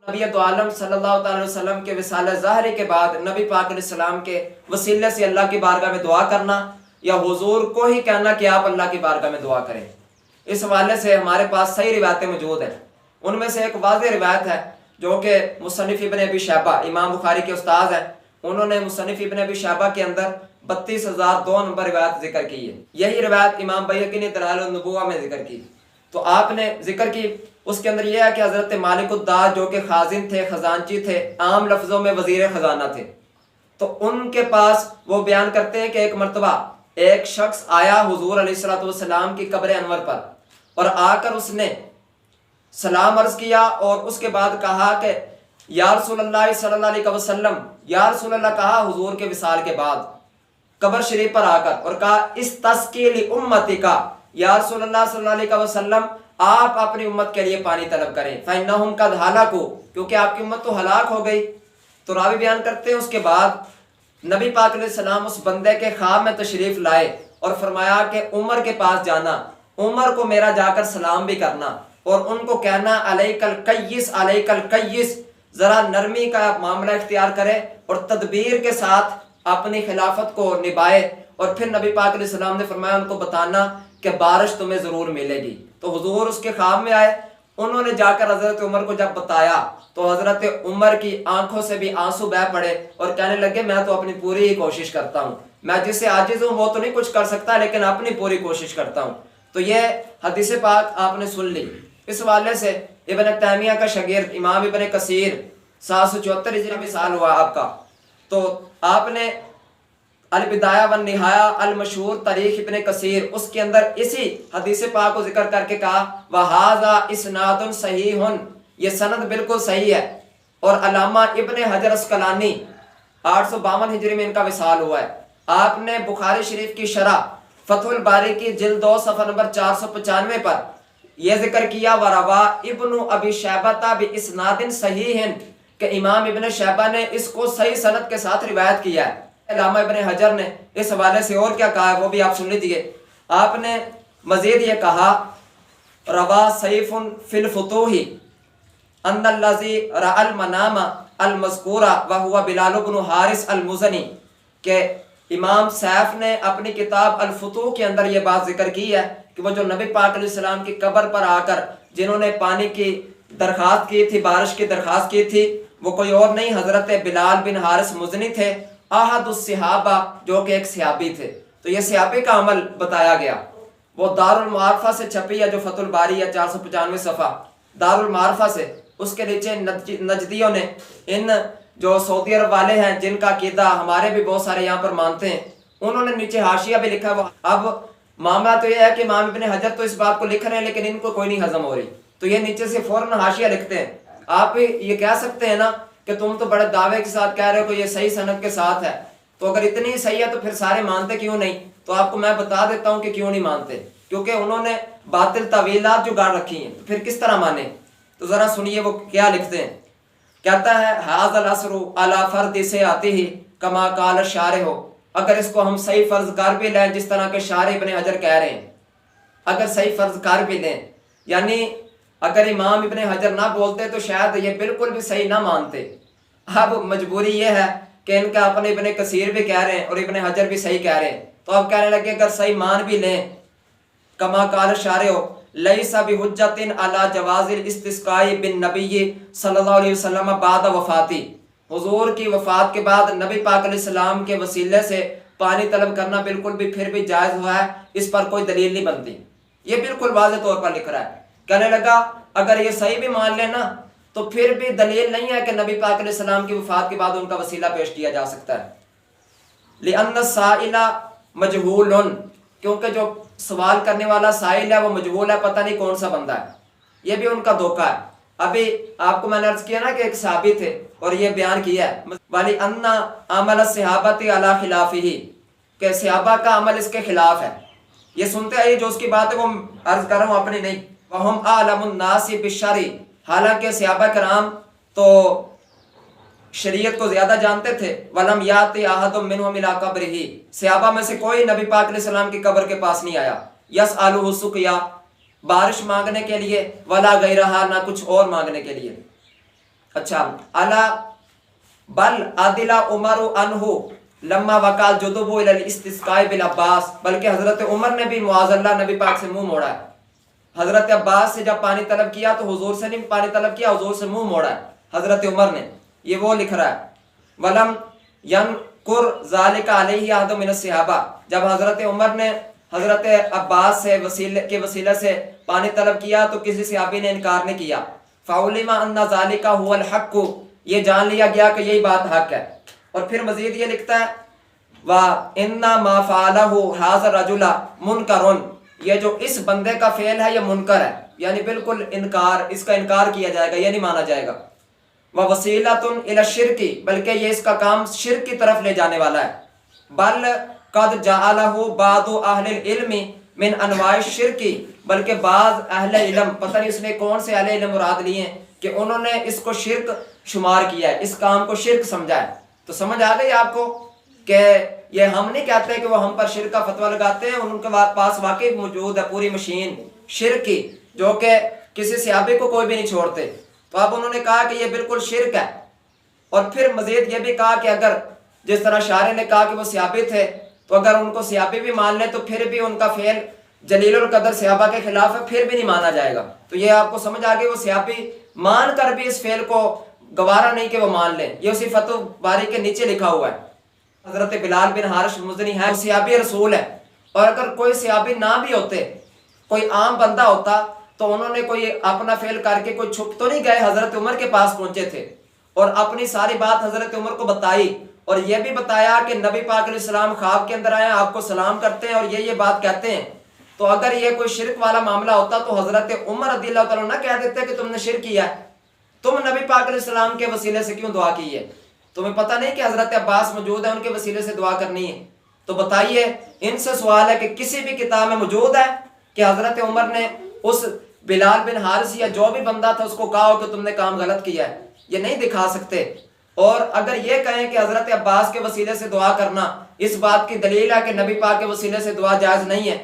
نبی تو عالم صلی اللہ تعالی وسلم کے وصال ظاہری کے بعد نبی پاک علیہ السلام کے وسیلے سے اللہ کی بارگاہ میں دعا کرنا، یا حضور کو ہی کہنا کہ آپ اللہ کی بارگاہ میں دعا کریں؟ اس حوالے سے ہمارے پاس صحیح روایتیں موجود ہیں۔ ان میں سے ایک واضح روایت ہے جو کہ مصنف ابن ابی شیبہ، امام بخاری کے استاد ہیں، انہوں نے مصنف ابن ابی شیبہ کے اندر 32,002 نمبر روایت ذکر کی ہے۔ یہی روایت امام بیہقی نے دلائل النبوہ میں ذکر کی، تو آپ نے ذکر کی۔ اس کے اندر یہ ہے کہ حضرت مالک الدار جو کہ خازن تھے، خزانچی تھے، عام لفظوں میں وزیر خزانہ تھے، تو ان کے پاس وہ بیان کرتے ہیں کہ ایک مرتبہ ایک شخص آیا حضور علیہ السلام کی قبر انور پر، اور آ کر اس نے سلام عرض کیا اور اس کے بعد کہا کہ یا رسول اللہ صلی اللہ علیہ وسلم، یا رسول اللہ کہا حضور کے وصال کے بعد قبر شریف پر آ کر، اور کہا استسقی لامتی کا، یا رسول اللہ صلی اللہ علیہ وسلم آپ اپنی امت کے لیے پانی طلب کریں، فإنہم قد ہلکوا، کیونکہ آپ کی امت تو ہلاک ہو گئی۔ تو راوی بیان کرتے ہیں اس کے بعد نبی پاک علیہ السلام اس بندے کے خواب میں تشریف لائے اور فرمایا کہ عمر کے پاس جانا، عمر کو میرا جا کر سلام بھی کرنا، اور ان کو کہنا علیک الکیس علیک الکیس، ذرا نرمی کا معاملہ اختیار کرے اور تدبیر کے ساتھ اپنی خلافت کو نبھائے۔ اور پھر نبی پاک علیہ السلام نے فرمایا ان کو بتانا کہ بارش تمہیں ضرور ملے گی۔ تو حضور اس کے خواب میں آئے، انہوں نے جا کر حضرت عمر کو جب بتایا تو حضرت عمر کی آنکھوں سے بھی آنسو بہہ پڑے اور کہنے لگے میں تو اپنی پوری ہی کوشش کرتا ہوں، میں جس سے عاجز ہوں وہ تو نہیں کچھ کر سکتا، لیکن اپنی پوری کوشش کرتا ہوں۔ تو یہ حدیث پاک آپ نے سن لی۔ اس والے سے ابن تیمیہ کا شاگرد امام ابن کثیر 774 ہجری میں سال ہوا آپ کا، تو آپ نے البدایہ والنہایہ المشہور تاریخ ابن کثیر، اس کے اندر اسی حدیث پاک کو ذکر کر کے کہا وَهَذَا إِسْنَادٌ صَحِيحٌ، یہ سند بالکل صحیح ہے۔ اور علامہ ابن حجر اسقلانی 852 ہجری میں ان کا وصال ہوا ہے، آپ نے بخاری شریف کی شرح فتح الباری کی جلد 2 صفحہ نمبر 495 پر یہ ذکر کیا وَرَوَى ابن ابی شیبہ بِإِسْنَادٍ صَحِيحٍ، کہ امام ابن شیبہ نے اس کو صحیح سند کے ساتھ روایت کیا ہے۔ علامہ ابن حجر نے اس حوالے سے اور کیا کہا ہے وہ بھی آپ سن لیجیے۔ آپ نے مزید یہ کہا روا سیف فی الفتوح ان الذی رأى المنام المذکورہ وہو بلال بن حارث المزنی، کہ امام سیف نے اپنی کتاب الفتوح کے اندر یہ بات ذکر کی ہے کہ وہ جو نبی پاک علیہ السلام کی قبر پر آ کر جنہوں نے پانی کی درخواست کی تھی، بارش کی درخواست کی تھی، وہ کوئی اور نہیں حضرت بلال بن حارث مزنی تھے، احد الصحابہ، جو کہ ایک صحابی تھے۔ تو یہ صحابی کا عمل بتایا گیا، وہ دار المعارفہ سے چھپی ہے جو فتح الباری ہے 495 صفحہ، دار المعارفہ سے۔ اس کے نیچے نجدیوں نے، ان جو سعودی عرب والے ہیں جن کا عقیدہ ہمارے بھی بہت سارے یہاں پر مانتے ہیں، انہوں نے نیچے حاشیہ بھی لکھا ہے۔ اب معاملہ تو یہ ہے کہ امام ابن حجر تو اس بات کو لکھ رہے ہیں لیکن ان کو کوئی نہیں ہضم ہو رہی، تو یہ نیچے سے فوراً حاشیہ لکھتے ہیں۔ آپ یہ کہہ سکتے ہیں نا کہ تم تو بڑے دعوے کے ساتھ کہہ رہے ہو کہ یہ صحیح سند کے ساتھ ہے، تو اگر اتنی صحیح ہے تو پھر سارے مانتے کیوں نہیں؟ تو آپ کو میں بتا دیتا ہوں کہ کیوں نہیں مانتے، کیونکہ انہوں نے باطل تعویلات جو گاڑ رکھی ہیں، تو پھر کس طرح مانے؟ تو ذرا سنیے وہ کیا لکھتے ہیں۔ کہتا ہے ھذا العصر علی فرد سیاتہ کما قال الشارح، اگر اس کو ہم صحیح فرض کر بھی لیں جس طرح کہ شارح ابن حجر کہہ رہے ہیں، اگر صحیح فرض کر بھی لیں، یعنی اگر امام ابن حجر نہ بولتے تو شاید یہ بالکل بھی صحیح نہ مانتے۔ اب مجبوری یہ ہے کہ ان کا اپنے ابن کثیر بھی کہہ رہے ہیں اور ابن حجر بھی صحیح کہہ رہے ہیں، تو اب کہنے لگے اگر صحیح مان بھی لیں کما قال الشارح لیس بحجۃ علی جواز الاستسقاء بالنبی صلی اللہ علیہ وسلم بعد وفاتی، حضور کی وفات کے بعد نبی پاک علیہ السلام کے وسیلے سے پانی طلب کرنا بالکل بھی پھر بھی جائز ہوا ہے، اس پر کوئی دلیل نہیں بنتی۔ یہ بالکل واضح طور پر لکھ رہا ہے۔ کہنے لگا اگر یہ صحیح بھی مان لینا تو پھر بھی دلیل نہیں ہے کہ نبی پاک علیہ السلام کی وفات کے بعد ان کا وسیلہ پیش کیا جا سکتا ہے۔ لأن السائل مجہول، کیونکہ جو سوال کرنے والا سائل ہے وہ مجہول ہے، پتہ نہیں کون سا بندہ ہے، یہ بھی ان کا دھوکہ ہے۔ ابھی آپ کو میں نے عرض کیا نا کہ ایک صحابی تھے اور یہ بیان کیا ہے وَلِأَنَّ عَمَلَ الصِّحَابَةِ عَلَى خِلَافِهِ، کہ صحابہ کا عمل اس کے خلاف ہے۔ یہ سنتے آئیے جو اس کی بات ہے وہ عرض کر رہا ہوں اپنی نہیں۔ وَهُمْ أَعْلَمُ النَّاسِ بِالشَّرْعِ، حالانکہ صحابہ کرام تو شریعت کو زیادہ جانتے تھے۔ وَلَمْ يَأْتِ أَحَدٌ مِّنْهُمْ إِلَىٰ قَبْرِهِ، صحابہ میں سے کوئی نبی پاک علیہ السلام کی قبر کے پاس نہیں آیا۔ يَسْأَلُهُ السُّقْيَا، بارش مانگنے کے لیے، وَلَا غَيْرَهَا، نہ کچھ اور مانگنے کے لیے۔ اچھا الا بل عدل عمر عنہ لما وقال جدب الى الاستسقاء بالعباس، بلکہ حضرت عمر نے بھی معاذ اللہ نبی پاک سے منہ موڑا ہے. حضرت عباس سے جب پانی طلب کیا تو حضور سے نہیں پانی طلب کیا، حضور سے منہ موڑا ہے حضرت عمر نے. یہ وہ لکھ رہا ہے ولم ینکر ذالک علیہ احد من الصحابہ، جب حضرت عمر نے حضرت عباس سے وسیلے سے پانی طلب کیا تو کسی صحابی نے انکار نہیں کیا. فعلم ان ذالک هو الحق، یہ جان لیا گیا کہ یہی بات حق ہے. اور پھر مزید یہ لکھتا ہے وَإِنَّا مَا فَعَلَهُ هَذَا الرَّجُلَ مُنْكَرٌ، یہ جو اس بندے کا فعل ہے یہ منکر ہے، یعنی بالکل انکار، اس کا انکار کیا جائے گا، یہ نہیں مانا جائے گا. وَوَسِيلَةٌ إِلَى الشِّرْكِ، بلکہ یہ اس کا کام شرک کی طرف لے جانے والا ہے. بل قد جعلہ بعض اہل العلم من انواع الشرک، بلکہ بعض اہل علم، پتہ نہیں اس نے کون سے اہل علم مراد لیے ہیں کہ انہوں نے اس کو شرک شمار کیا ہے، اس کام کو شرک سمجھا ہے. تو سمجھ آ گئی آپ کو کہ یہ ہم نہیں کہتے کہ وہ ہم پر شرک کا فتویٰ لگاتے ہیں، ان کے پاس واقعی موجود ہے پوری مشین شرک کی، جو کہ کسی صحابی کو کوئی بھی نہیں چھوڑتے. تو اب انہوں نے کہا کہ یہ بالکل شرک ہے. اور پھر مزید یہ بھی کہا کہ اگر جس طرح شارع نے کہا کہ وہ صحابی تھے تو اگر ان کو صحابی بھی مان لیں تو پھر بھی ان کا فعل جلیل القدر صحابہ کے خلاف ہے، پھر بھی نہیں مانا جائے گا. تو یہ آپ کو سمجھ آ گئی وہ صحابی مان کر بھی اس فعل کو گوارا نہیں کہ وہ مان لیں. یہ اسی فتح باری کے نیچے لکھا ہوا ہے. حضرت بلال بن حارث مزنی ہے، صحابی رسول ہے، اور اگر کوئی صحابی نہ بھی ہوتے، کوئی عام بندہ ہوتا تو انہوں نے کوئی اپنا فعل کر کے کوئی چھپ تو نہیں گئے، حضرت عمر کے پاس پہنچے تھے اور اپنی ساری بات حضرت عمر کو بتائی اور یہ بھی بتایا کہ نبی پاک علیہ السلام خواب کے اندر آئے، آپ کو سلام کرتے ہیں اور یہ بات کہتے ہیں. تو اگر یہ کوئی شرک والا معاملہ ہوتا تو حضرت عمر رضی اللہ تعالیٰ نہ کہہ دیتے کہ تم نے شرک کیا ہے، تم نبی پاک علیہ السلام کے وسیلے سے کیوں دعا کی ہے؟ تمہیں پتہ نہیں کہ حضرت عباس موجود ہے، ان کے وسیلے سے دعا کرنی ہے؟ تو بتائیے، ان سے سوال ہے کہ کسی بھی کتاب میں موجود ہے کہ حضرت عمر نے اس بلال بن حارث یا جو بھی بندہ تھا اس کو کہا ہو کہ تم نے کام غلط کیا ہے؟ یہ نہیں دکھا سکتے. اور اگر یہ کہیں کہ حضرت عباس کے وسیلے سے دعا کرنا اس بات کی دلیل ہے کہ نبی پاک کے وسیلے سے دعا جائز نہیں ہے،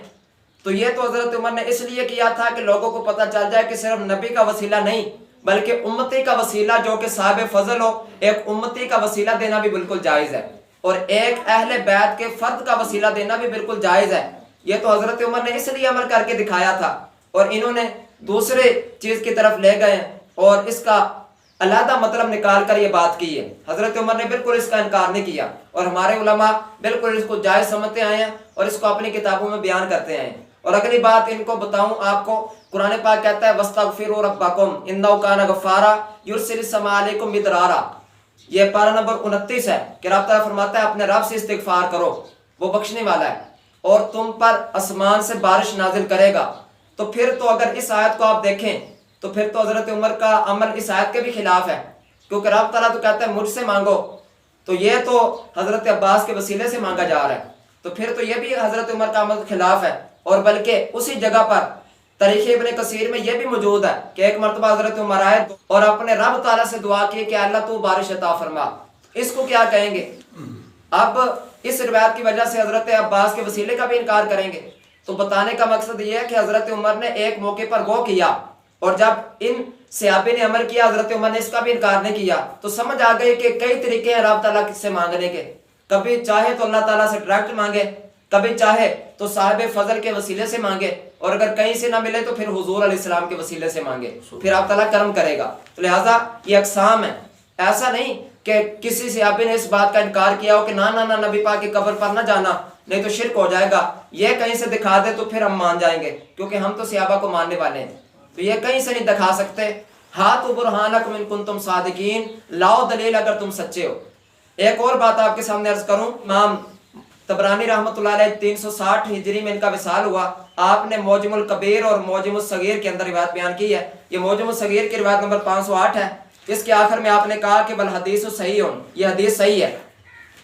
تو یہ تو حضرت عمر نے اس لیے کیا تھا کہ لوگوں کو پتہ چل جائے کہ صرف نبی کا وسیلہ نہیں بلکہ امتی کا وسیلہ جو کہ صاحب فضل ہو، ایک امتی کا وسیلہ دینا بھی بالکل جائز ہے، اور ایک اہل بیت کے فرد کا وسیلہ دینا بھی بالکل جائز ہے. یہ تو حضرت عمر نے اس لیے عمل کر کے دکھایا تھا، اور انہوں نے دوسرے چیز کی طرف لے گئے اور اس کا علیحدہ مطلب نکال کر یہ بات کی ہے. حضرت عمر نے بالکل اس کا انکار نہیں کیا، اور ہمارے علماء بالکل اس کو جائز سمجھتے آئے ہیں اور اس کو اپنی کتابوں میں بیان کرتے آئے ہیں. اور اگلی بات ان کو بتاؤں آپ کو، قرآن پاک کہتا ہے وَاسْتَغْفِرُوا رَبَّكُمْ إِنَّهُ كَانَ غَفَّارًا يُرْسِلِ السَّمَاءَ عَلَيْكُمْ مِدْرَارًا. یہ پارہ نمبر 29 ہے کہ رب تعالیٰ فرماتا ہے اپنے رب سے استغفار کرو، وہ بخشنے والا ہے اور تم پر آسمان سے بارش نازل کرے گا. تو پھر تو اگر اس آیت کو آپ دیکھیں تو پھر تو حضرت عمر کا عمل اس آیت کے بھی خلاف ہے، کیونکہ رب تعالیٰ تو کہتا ہے مجھ سے مانگو، تو یہ تو حضرت عباس کے وسیلے سے مانگا جا رہا ہے. تو پھر تو یہ بھی حضرت عمر کا عمل خلاف ہے. اور بلکہ اسی جگہ پر تاریخ ابن کثیر میں یہ بھی موجود ہے کہ ایک مرتبہ حضرت عمر آئے اور اپنے رب تعالیٰ سے دعا کی کہ اللہ تو بارش عطا فرما. اس کو کیا کہیں گے؟ اب اس روایت کی وجہ سے حضرت عباس کے وسیلے کا بھی انکار کریں گے. تو بتانے کا مقصد یہ ہے کہ حضرت عمر نے ایک موقع پر وہ کیا، اور جب ان صحابی نے عمل کیا حضرت عمر نے اس کا بھی انکار نہیں کیا. تو سمجھ آ گئی کہ کئی طریقے ہیں رب تعالیٰ سے مانگنے کے. کبھی چاہے تو اللہ تعالیٰ سے ڈائریکٹ مانگے، کبھی چاہے تو صاحب فضل کے وسیلے سے مانگے، اور اگر کہیں سے نہ ملے تو پھر حضور علیہ السلام کے وسیلے سے مانگے، پھر آپ تعالیٰ کرم کرے گا. تو لہٰذا یہ اقسام ہے. ایسا نہیں کہ کسی صحابی نے اس بات کا انکار کیا ہو کہ نہ نبی پاک کی قبر پر نہ جانا نہیں تو شرک ہو جائے گا، یہ کہیں سے دکھا دے تو پھر ہم مان جائیں گے، کیونکہ ہم تو صحابہ کو ماننے والے ہیں. تو یہ کہیں سے نہیں دکھا سکتے. ہاتھو برہانکم ان کنتم صادقین، لاؤ دلیل اگر تم سچے ہو. ایک اور بات آپ کے سامنے عرض کروں، امام طبرانی رحمۃ اللہ علیہ 360 ہجری میں ان کا وصال ہوا. آپ نے معجم الکبیر اور معجم الصغیر کے اندر روایت بیان کی ہے. یہ معجم الصغیر کی روایت نمبر 508 ہے. اس کے آخر میں آپ نے کہا کہ بالحدیث صحیح، یہ حدیث صحیح ہے.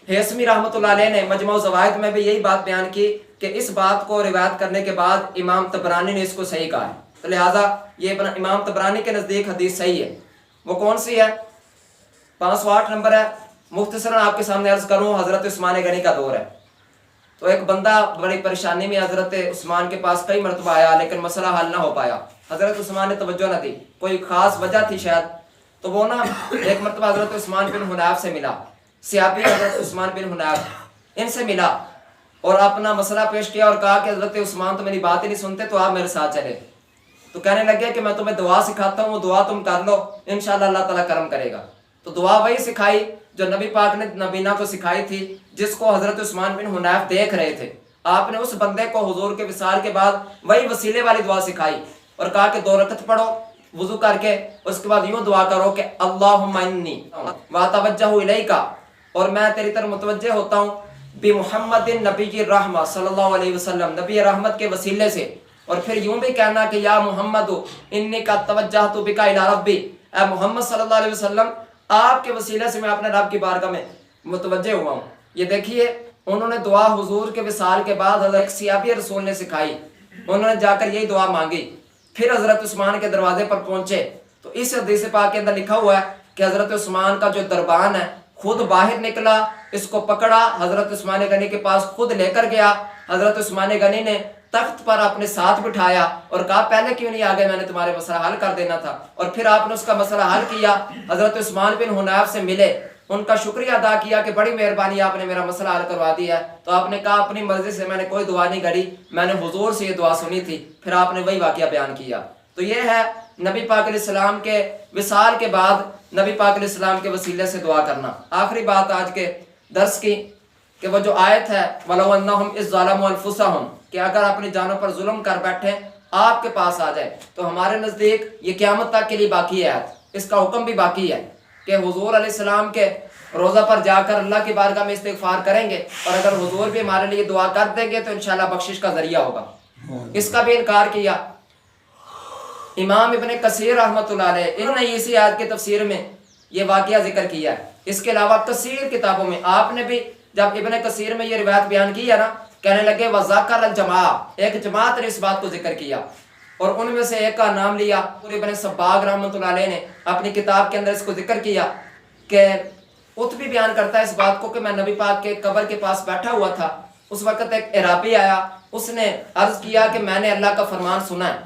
ہیثمی رحمۃ اللہ علیہ نے مجموع الزوائد میں بھی یہی بات بیان کی کہ اس بات کو روایت کرنے کے بعد امام طبرانی نے اس کو صحیح کہا ہے. تو لہٰذا یہ امام طبرانی کے نزدیک حدیث صحیح ہے. وہ کون سی ہے؟ 508 نمبر ہے. مختصراً آپ کے سامنے عرض کروں، حضرت عثمان غنی کا دور ہے. تو ایک بندہ بڑی پریشانی میں حضرت عثمان کے پاس کئی مرتبہ آیا لیکن مسئلہ حل نہ ہو پایا. حضرت عثمان نے توجہ نہ دی، کوئی خاص وجہ تھی شاید. تو وہ نا ایک مرتبہ حضرت عثمان بن حنیف سے ملا، صحابی حضرت عثمان بن حنیف، ان سے ملا اور اپنا مسئلہ پیش کیا اور کہا کہ حضرت عثمان تو میری بات ہی نہیں سنتے، تو آپ میرے ساتھ چلے۔ تو کہنے لگے کہ میں تمہیں دعا سکھاتا ہوں، وہ دعا تم کر لو، انشاءاللہ اللہ تعالیٰ کرم کرے گا۔ تو دعا وہی سکھائی جو نبی پاک نے نبینا کو سکھائی تھی، جس کو حضرت عثمان بن حنیف دیکھ رہے تھے۔ آپ نے اس بندے کو حضور کے وصال کے بعد وہی وسیلے والی دعا سکھائی اور کہا کہ 2 رکعت پڑھو وضو کر کے، اس کے بعد یوں دعا کرو کہ اللہم انی واتوجہ الیک، اور میں تیری طرف متوجہ ہوتا ہوں بمحمد نبی الرحمہ صلی اللہ علیہ وسلم، نبی رحمت کے وسیلے سے۔ اور پھر یوں بھی کہنا کہ یا محمد انی کا توجہت بک الی ربی، اے محمد صلی اللہ علیہ وسلم آپ کے وسیلے سے میں اپنے رب کی بارگاہ میں متوجہ ہوا ہوں۔ یہ دیکھیے انہوں نے دعا حضور کے وصال کے بعد حضرت صحابی رسول نے سکھائی، انہوں نے جا کر یہی دعا مانگی، پھر حضرت عثمان کے دروازے پر پہنچے۔ تو اس حدیث پاک کے اندر لکھا ہوا ہے کہ حضرت عثمان کا جو دربان ہے خود باہر نکلا، اس کو پکڑا، حضرت عثمان غنی کے پاس خود لے کر گیا۔ حضرت عثمان غنی نے تخت پر اپنے ساتھ بٹھایا اور کہا پہلے کیوں نہیں آگے، میں نے تمہارے مسئلہ حل کر دینا تھا، اور پھر آپ نے اس کا مسئلہ حل کیا۔ حضرت عثمان بن حنیف سے ملے، ان کا شکریہ ادا کیا کہ بڑی مہربانی آپ نے میرا مسئلہ حل کروا دیا ہے۔ تو آپ نے کہا اپنی مرضی سے میں نے کوئی دعا نہیں گھڑی، میں نے حضور سے یہ دعا سنی تھی، پھر آپ نے وہی واقعہ بیان کیا۔ تو یہ ہے نبی پاک علیہ السلام کے وصال کے بعد نبی پاک علیہ السلام کے وسیلے سے دعا کرنا۔ آخری بات آج کے درس کی کہ وہ جو آیت ہے وَلَوْ أَنَّهُمْ إِذْ ظَلَمُوا أَنفُسَهُمْ، کہ اگر اپنی جانوں پر ظلم کر بیٹھے آپ کے پاس آ جائے، تو ہمارے نزدیک یہ قیامت تک کے لیے باقی ہے، اس کا حکم بھی باقی ہے کہ حضور علیہ السلام کے روزہ پر جا کر اللہ کی بارگاہ میں استغفار کریں گے، اور اگر حضور بھی ہمارے لیے دعا کر دیں گے تو انشاءاللہ بخشش کا ذریعہ ہوگا۔ اس کا بھی انکار کیا امام ابن کثیر رحمۃ اللہ علیہ، انہوں نے اسی آیت کی تفسیر میں یہ واقعہ ذکر کیا ہے۔ اس کے علاوہ کثیر کتابوں میں آپ نے بھی جب ابن کثیر میں یہ روایت بیان کی ہے نا، کہنے لگے وَذَكَرَ الْجَمَاعَ، ایک جماعت نے اس بات کو ذکر کیا اور ان میں سے ایک کا نام لیا۔ ابن سباغ رحمۃ اللہ علیہ نے اپنی کتاب کے اندر اس کو ذکر کیا کہ اتبی بیان کرتا ہے اس بات کو کہ میں نبی پاک کے قبر کے پاس بیٹھا ہوا تھا، اس وقت ایک عرابی آیا، اس نے عرض کیا کہ میں نے اللہ کا فرمان سنا ہے،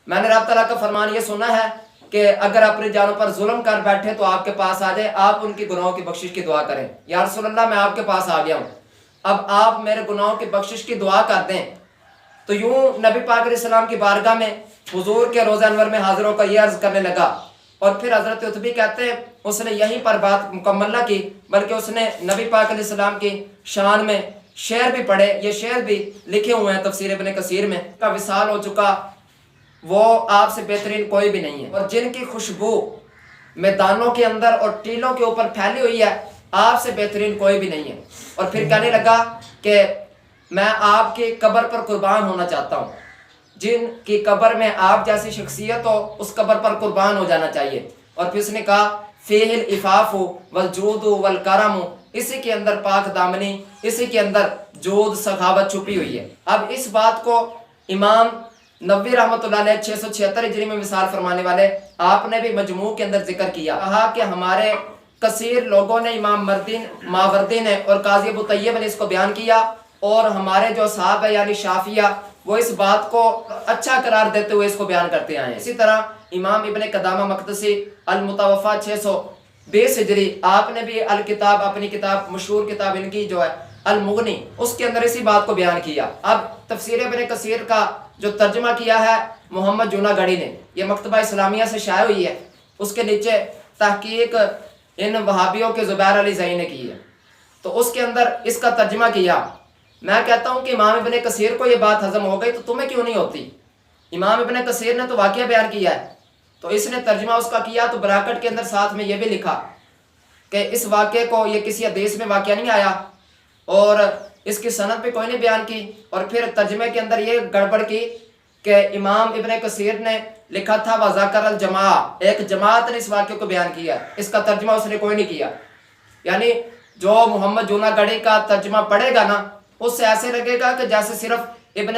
میں نے رب تعالیٰ کا فرمان یہ سنا ہے کہ اگر اپنی جانوں پر ظلم کر بیٹھے تو آپ کے پاس آ جائے، آپ ان کی گناہوں کی بخشش کی دعا کریں۔ یا رسول اللہ میں آپ کے پاس آ گیا ہوں، اب آپ میرے گناہوں کی بخشش کی دعا کر دیں۔ تو یوں نبی پاک علیہ السلام کی بارگاہ میں حضور کے روزہ انور میں حاضر ہو کر یہ عرض کرنے لگا، اور پھر حضرت عتبی کہتے ہیں اس نے یہیں پر بات مکمل نہ کی بلکہ اس نے نبی پاک علیہ السلام کی شان میں شعر بھی پڑھے، یہ شعر بھی لکھے ہوئے ہیں تفسیر ابن کثیر میں۔ کا وصال ہو چکا، وہ آپ سے بہترین کوئی بھی نہیں ہے، اور جن کی خوشبو میدانوں کے اندر اور ٹیلوں کے اوپر پھیلی ہوئی ہے آپ سے بہترین کوئی بھی نہیں ہے۔ اور پھر کہنے لگا کہ میں آپ کی قبر پر قربان ہونا چاہتا ہوں، جن کی قبر میں آپ جیسی شخصیت ہو اس قبر پر قربان ہو جانا چاہیے۔ اور پھر اس نے کہا فیہ العفاف والجود والکرم، اسی کے اندر پاک دامنی، اسی کے اندر جود سخاوت چھپی ہوئی ہے۔ اب اس بات کو امام نووی رحمۃ اللہ علیہ 676 ہجری میں مثال فرمانے والے آپ نے بھی مجموع کے اندر ذکر کیا، کہا کہ ہمارے کثیر لوگوں نے، امام ماوردی نے اور قاضی ابو طیب نے اس کو بیان کیا، اور ہمارے جو صاحب ہے یعنی شافعیہ وہ اس بات کو اچھا قرار دیتے ہوئے اس کو بیان کرتے آئے ہیں۔ اسی طرح امام ابن قدامہ مقدسی المتوفا 620 ہجری، آپ نے بھی الکتاب، اپنی کتاب مشہور کتاب ان کی جو ہے المغنی، اس کے اندر اسی بات کو بیان کیا۔ اب تفسیر ابن کثیر کا جو ترجمہ کیا ہے محمد جوناگڑھی نے، یہ مکتبہ اسلامیہ سے شائع ہوئی ہے، اس کے نیچے تحقیق ان وہابیوں کے زبیر علی زئی نے کی ہے، تو اس کے اندر اس کا ترجمہ کیا۔ میں کہتا ہوں کہ امام ابن کثیر کو یہ بات ہضم ہو گئی تو تمہیں کیوں نہیں ہوتی؟ امام ابن کثیر نے تو واقعہ بیان کیا ہے، تو اس نے ترجمہ اس کا کیا، تو براکٹ کے اندر ساتھ میں یہ بھی لکھا کہ اس واقعے کو یہ کسی حدیث میں واقعہ نہیں آیا اور اس کی سند پہ کوئی نہیں بیان کی، اور پھر ترجمے کے اندر یہ گڑبڑ کی کہ امام ابن کثیر نے لکھا تھا وَذَكَرَ الْجَمَاعَ، ایک جماعت نے اس واقعے کو بیان کیا، اس کا ترجمہ اس نے کوئی نہیں کیا۔ یعنی جو محمد جوناگڑھی کا ترجمہ پڑھے گا نا، اس سے ایسے لگے گا کہ جیسے صرف ابن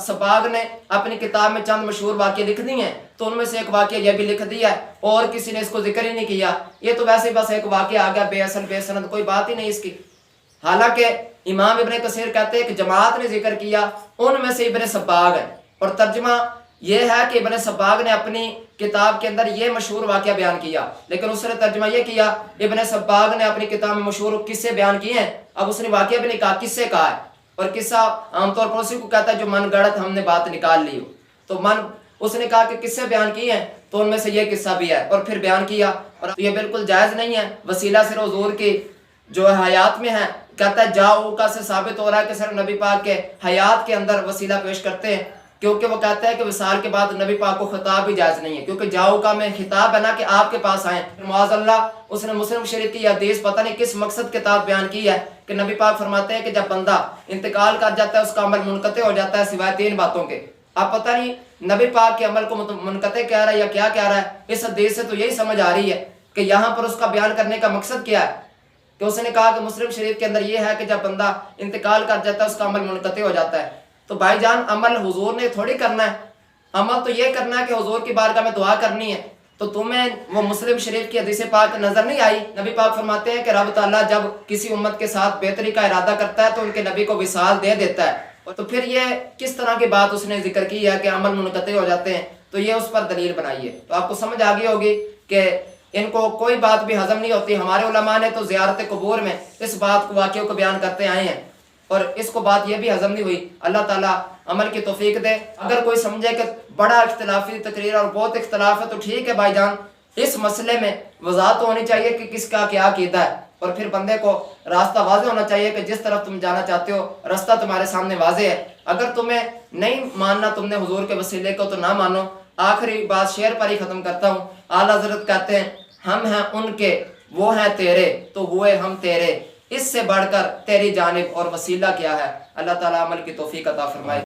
سباغ نے اپنی کتاب میں چند مشہور واقعے لکھ دی ہیں تو ان میں سے ایک واقعہ یہ بھی لکھ دیا ہے اور کسی نے اس کو ذکر ہی نہیں کیا، یہ تو ویسے بس ایک واقعہ آ گیا بے اصل بے سند، کوئی بات ہی نہیں اس کی۔ حالانکہ امام ابن کثیر کہتے ہیں کہ جماعت نے ذکر کیا، ان میں سے ابن سباغ ہے، اور ترجمہ یہ ہے کہ ابن سباغ نے اپنی کتاب کے اندر یہ مشہور واقعہ بیان کیا، لیکن اس نے ترجمہ یہ کیا، ابن سباغ نے اپنی کتاب میں مشہور قصے بیان کیے ہیں، اب اس نے واقعہ بھی نہیں کہا، قصے کہا ہے، اور قصہ عام طور پر اسی کو کہتا ہے جو من گڑت ہم نے بات نکال لی ہو، تو اس نے کہا کہ قصے بیان کیے ہیں، تو ان میں سے یہ قصہ بھی ہے، اور پھر بیان کیا، اور یہ بالکل جائز نہیں ہے، وسیلہ صرف حضور کی جو حیات میں ہے، کہتا ہے جاؤ کا سے ثابت ہو رہا ہے کہ صرف نبی پاک کے حیات کے اندر وسیلہ پیش کرتے ہیں، کیونکہ وہ کہتا ہے کہ وصال کے بعد نبی پاک کو خطاب بھی جائز نہیں ہے، کیونکہ جاؤ کا میں خطاب ہے نا کہ آپ کے پاس آئیں، معاذ اللہ اس نے مسلم شریف کی حدیث پتہ نہیں کس مقصد کتاب بیان کی ہے کہ نبی پاک فرماتے ہیں کہ جب بندہ انتقال کر جاتا ہے اس کا عمل منقطع ہو جاتا ہے سوائے 3 باتوں کے، اب پتہ نہیں نبی پاک کے عمل کو منقطع کہہ رہا ہے یا کیا کہہ رہا ہے، اس حدیث سے تو یہی سمجھ آ رہی ہے کہ یہاں پر اس کا بیان کرنے کا مقصد کیا ہے، کہ اس نے کہا کہ مسلم شریف کے اندر یہ ہے کہ جب بندہ انتقال کر جاتا ہے اس کا عمل منقطع ہو جاتا ہے، تو بھائی جان عمل حضور نے تھوڑی کرنا ہے، عمل تو یہ کرنا ہے کہ حضور کی بارگاہ میں دعا کرنی ہے، تو تمہیں وہ مسلم شریف کی حدیث پاک نظر نہیں آئی؟ نبی پاک فرماتے ہیں کہ رب تعالیٰ جب کسی امت کے ساتھ بہتری کا ارادہ کرتا ہے تو ان کے نبی کو وصال دے دیتا ہے، تو پھر یہ کس طرح کی بات اس نے ذکر کی ہے کہ عمل منقطع ہو جاتے ہیں، تو یہ اس پر دلیل بنائیے، تو آپ کو سمجھ آ گئی ہوگی کہ ان کو کوئی بات بھی ہضم نہیں ہوتی۔ ہمارے علماء نے تو زیارت قبور میں اس بات کو واقعوں کو بیان کرتے آئے ہیں، اور اس کو بات یہ بھی ہضم نہیں ہوئی، اللہ تعالیٰ عمل کی توفیق دے۔ اگر کوئی سمجھے کہ بڑا اختلافی تقریر اور بہت اختلاف ہے تو ٹھیک ہے بھائی جان، اس مسئلے میں وضاحت ہونی چاہیے کہ کس کا کیا عقیدہ ہے، اور پھر بندے کو راستہ واضح ہونا چاہیے کہ جس طرف تم جانا چاہتے ہو راستہ تمہارے سامنے واضح ہے، اگر تمہیں نہیں ماننا تم نے حضور کے وسیلے کو تو نہ مانو۔ آخری بات شعر پر ہی ختم کرتا ہوں، اعلیٰ حضرت کہتے ہیں ہم ہیں ان کے وہ ہیں تیرے تو ہوئے ہم تیرے، اس سے بڑھ کر تیری جانب اور وسیلہ کیا ہے۔ اللہ تعالیٰ عمل کی توفیق عطا فرمائے۔